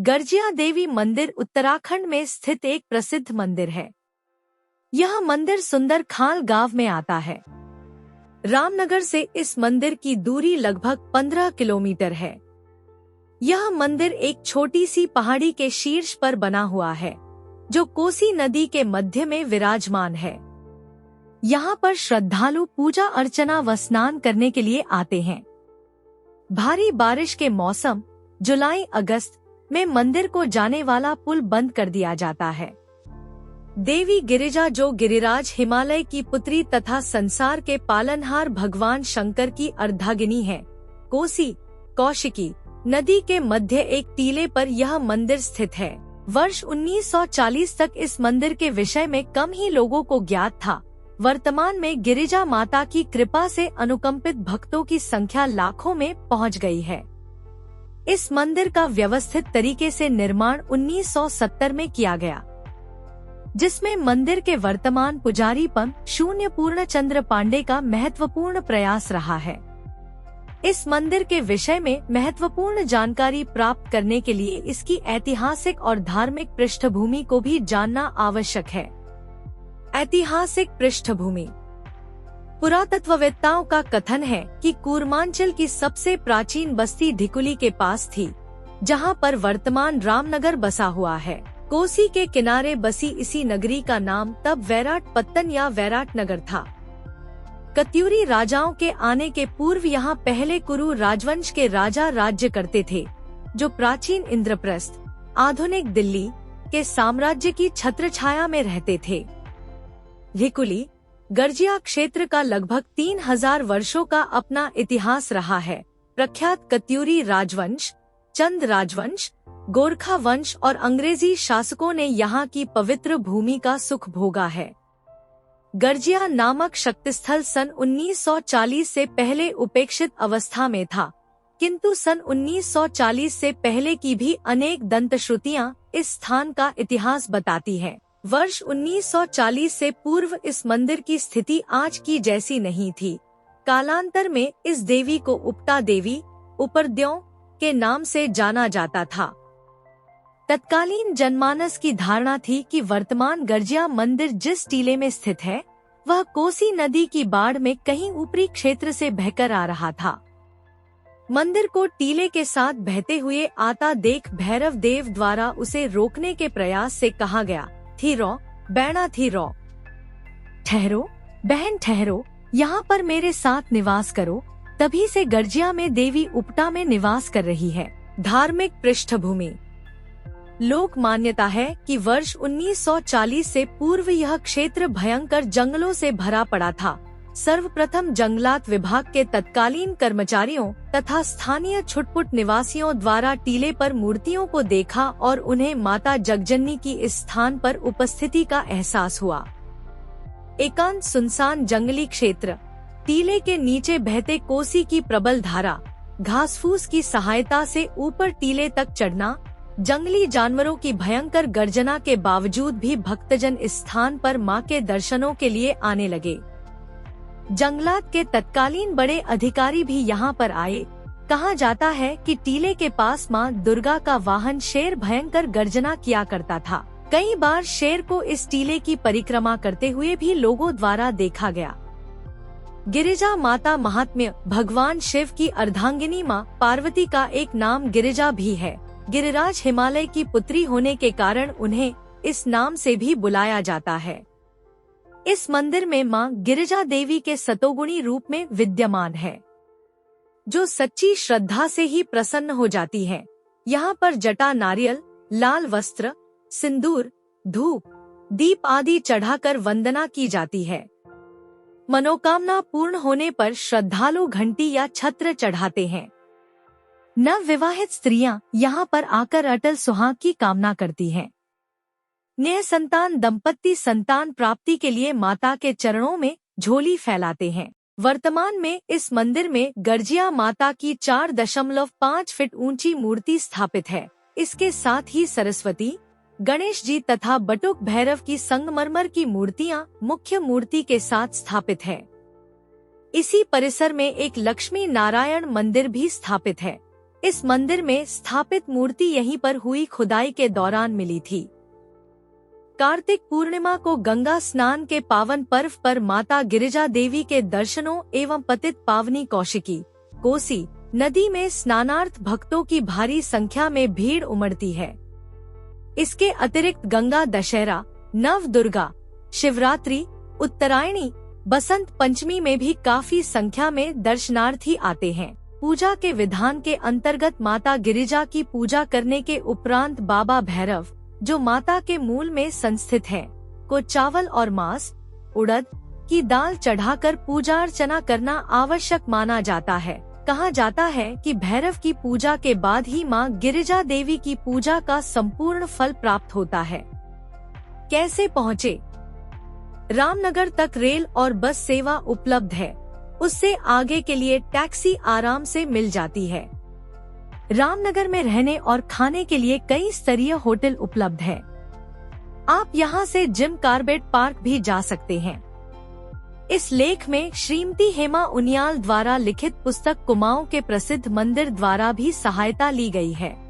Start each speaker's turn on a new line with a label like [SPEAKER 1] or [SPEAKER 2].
[SPEAKER 1] गर्जिया देवी मंदिर उत्तराखंड में स्थित एक प्रसिद्ध मंदिर है। यह मंदिर सुंदरखाल गांव में आता है। रामनगर से इस मंदिर की दूरी लगभग 15 किलोमीटर है। यह मंदिर एक छोटी सी पहाड़ी के शीर्ष पर बना हुआ है, जो कोसी नदी के मध्य में विराजमान है। यहाँ पर श्रद्धालु पूजा अर्चना व स्नान करने के लिए आते हैं। भारी बारिश के मौसम जुलाई अगस्त में मंदिर को जाने वाला पुल बंद कर दिया जाता है। देवी गिरिजा, जो गिरिराज हिमालय की पुत्री तथा संसार के पालनहार भगवान शंकर की अर्धांगिनी है, कोसी कौशिकी नदी के मध्य एक टीले पर यह मंदिर स्थित है। वर्ष 1940 तक इस मंदिर के विषय में कम ही लोगों को ज्ञात था। वर्तमान में गिरिजा माता की कृपा से अनुकंपित भक्तों की संख्या लाखों में पहुंच गई है। इस मंदिर का व्यवस्थित तरीके से निर्माण 1970 में किया गया, जिसमें मंदिर के वर्तमान पुजारी शून्य पूर्णचंद्र पांडे का महत्वपूर्ण प्रयास रहा है। इस मंदिर के विषय में महत्वपूर्ण जानकारी प्राप्त करने के लिए इसकी ऐतिहासिक और धार्मिक पृष्ठभूमि को भी जानना आवश्यक है। ऐतिहासिक पृष्ठभूमि। पुरातत्ववेत्ताओं का कथन है कि कूर्मांचल की सबसे प्राचीन बस्ती ढिकुली के पास थी, जहां पर वर्तमान रामनगर बसा हुआ है। कोसी के किनारे बसी इसी नगरी का नाम तब वैराट पत्तन या वैराट नगर था। कत्यूरी राजाओं के आने के पूर्व यहाँ पहले कुरु राजवंश के राजा राज्य करते थे, जो प्राचीन इंद्रप्रस्थ आधुनिक दिल्ली के साम्राज्य की छत्रछाया में रहते थे। ढिकुली गर्जिया क्षेत्र का लगभग 3000 वर्षों का अपना इतिहास रहा है। प्रख्यात कत्यूरी राजवंश, चंद राजवंश, गोरखा वंश और अंग्रेजी शासकों ने यहाँ की पवित्र भूमि का सुख भोगा है। गर्जिया नामक शक्तिस्थल सन 1940 से पहले उपेक्षित अवस्था में था, किंतु सन 1940 से पहले की भी अनेक दंतश्रुतियां इस स्थान का इतिहास बताती हैं। वर्ष 1940 से पूर्व इस मंदिर की स्थिति आज की जैसी नहीं थी। कालांतर में इस देवी को उपटा देवी, उपरद्यों के नाम से जाना जाता था। तत्कालीन जनमानस की धारणा थी कि वर्तमान गर्जिया मंदिर जिस टीले में स्थित है, वह कोसी नदी की बाढ़ में कहीं ऊपरी क्षेत्र से बहकर आ रहा था। मंदिर को टीले के साथ बहते हुए आता देख भैरव देव द्वारा उसे रोकने के प्रयास से कहा गया, थीरो बैणा थीरो, ठहरो बहन ठहरो, यहाँ पर मेरे साथ निवास करो। तभी से गर्जिया में देवी उपटा में निवास कर रही है। धार्मिक पृष्ठभूमि। लोक मान्यता है कि वर्ष 1940 से पूर्व यह क्षेत्र भयंकर जंगलों से भरा पड़ा था। सर्वप्रथम जंगलात विभाग के तत्कालीन कर्मचारियों तथा स्थानीय छुटपुट निवासियों द्वारा टीले पर मूर्तियों को देखा और उन्हें माता जगजननी की इस स्थान पर उपस्थिति का एहसास हुआ। एकांत सुनसान जंगली क्षेत्र, टीले के नीचे बहते कोसी की प्रबल धारा, घासफूस की सहायता से ऊपर टीले तक चढ़ना, जंगली जानवरों की भयंकर गर्जना के बावजूद भी भक्तजन इस स्थान पर मां के दर्शनों के लिए आने लगे। जंगलात के तत्कालीन बड़े अधिकारी भी यहाँ पर आए। कहा जाता है कि टीले के पास मां दुर्गा का वाहन शेर भयंकर गर्जना किया करता था। कई बार शेर को इस टीले की परिक्रमा करते हुए भी लोगों द्वारा देखा गया। गिरिजा माता महात्म्य। भगवान शिव की अर्धांगिनी मां पार्वती का एक नाम गिरिजा भी है। गिरिराज हिमालय की पुत्री होने के कारण उन्हें इस नाम से भी बुलाया जाता है। इस मंदिर में मां गिरिजा देवी के सतोगुणी रूप में विद्यमान है, जो सच्ची श्रद्धा से ही प्रसन्न हो जाती है। यहाँ पर जटा, नारियल, लाल वस्त्र, सिंदूर, धूप, दीप आदि चढ़ाकर वंदना की जाती है। मनोकामना पूर्ण होने पर श्रद्धालु घंटी या छत्र चढ़ाते हैं। नव विवाहित स्त्रियां यहाँ पर आकर अटल सुहाग की कामना करती हैं। नए संतान दंपत्ति संतान प्राप्ति के लिए माता के चरणों में झोली फैलाते हैं। वर्तमान में इस मंदिर में गर्जिया माता की 4.5 फीट ऊंची मूर्ति स्थापित है। इसके साथ ही सरस्वती, गणेश जी तथा बटुक भैरव की संगमरमर की मूर्तियां मुख्य मूर्ति के साथ स्थापित है। इसी परिसर में एक लक्ष्मी नारायण मंदिर भी स्थापित है। इस मंदिर में स्थापित मूर्ति यहीं पर हुई खुदाई के दौरान मिली थी। कार्तिक पूर्णिमा को गंगा स्नान के पावन पर्व पर माता गिरिजा देवी के दर्शनों एवं पतित पावनी कौशिकी कोसी नदी में स्नानार्थ भक्तों की भारी संख्या में भीड़ उमड़ती है। इसके अतिरिक्त गंगा दशहरा, नव दुर्गा, शिवरात्रि, उत्तरायणी, बसंत पंचमी में भी काफी संख्या में दर्शनार्थी आते हैं। पूजा के विधान के अंतर्गत माता गिरिजा की पूजा करने के उपरांत बाबा भैरव, जो माता के मूल में संस्थित हैं, को चावल और मांस, उड़द की दाल चढ़ाकर पूजा अर्चना करना आवश्यक माना जाता है। कहा जाता है कि भैरव की पूजा के बाद ही मां गिरिजा देवी की पूजा का संपूर्ण फल प्राप्त होता है। कैसे पहुँचे? रामनगर तक रेल और बस सेवा उपलब्ध है। उससे आगे के लिए टैक्सी आराम से मिल जाती है। रामनगर में रहने और खाने के लिए कई स्तरीय होटल उपलब्ध हैं। आप यहां से जिम कार्बेट पार्क भी जा सकते हैं। इस लेख में श्रीमती हेमा उनियाल द्वारा लिखित पुस्तक कुमाऊं के प्रसिद्ध मंदिर द्वारा भी सहायता ली गई है।